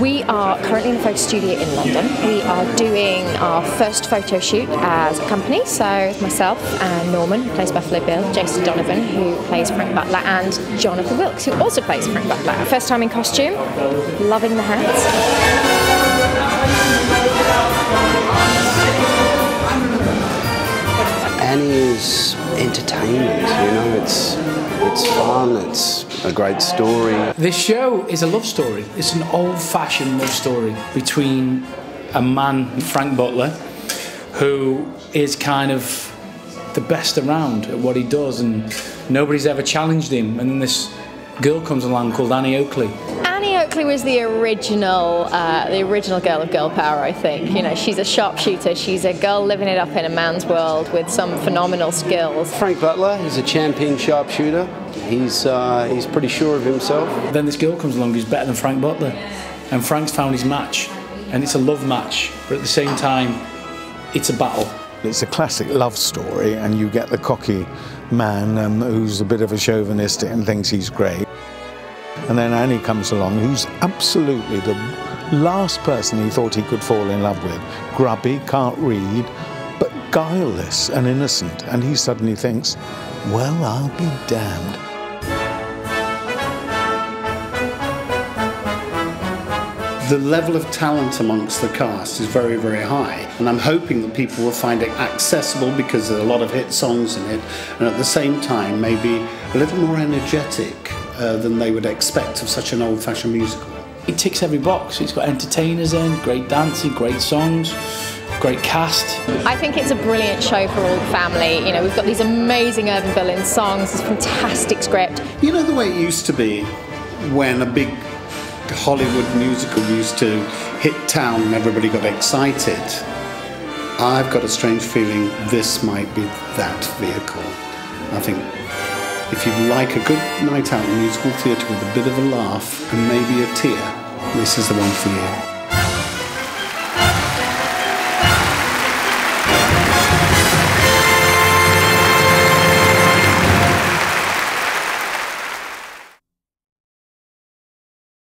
We are currently in a photo studio in London. We are doing our first photo shoot as a company. So myself and Norman, who plays Buffalo Bill, Jason Donovan, who plays Frank Butler, and Jonathan Wilkes, who also plays Frank Butler. First time in costume, loving the hats. Annie is entertainment, you know, it's fun, it's a great story. This show is a love story. It's an old-fashioned love story between a man, Frank Butler, who is kind of the best around at what he does, and nobody's ever challenged him. And then this girl comes along called Annie Oakley. Annie Oakley was the original girl of girl power, I think. You know, she's a sharpshooter. She's a girl living it up in a man's world with some phenomenal skills. Frank Butler is a champion sharpshooter. He's pretty sure of himself. Then this girl comes along who's better than Frank Butler, and Frank's found his match, and it's a love match, but at the same time, it's a battle. It's a classic love story, and you get the cocky man who's a bit of a chauvinist and thinks he's great. And then Annie comes along, who's absolutely the last person he thought he could fall in love with. Grubby, can't read, but guileless and innocent. And he suddenly thinks, well, I'll be damned. The level of talent amongst the cast is very, very high, and I'm hoping that people will find it accessible because there are a lot of hit songs in it, and at the same time maybe a little more energetic than they would expect of such an old-fashioned musical. It ticks every box. It's got entertainers in, great dancing, great songs, great cast. I think it's a brilliant show for all the family. You know, we've got these amazing Urban Villain songs, this fantastic script. You know the way it used to be when a big Hollywood musical used to hit town and everybody got excited? I've got a strange feeling this might be that vehicle. I think if you like a good night out in musical theatre with a bit of a laugh and maybe a tear, this is the one for you.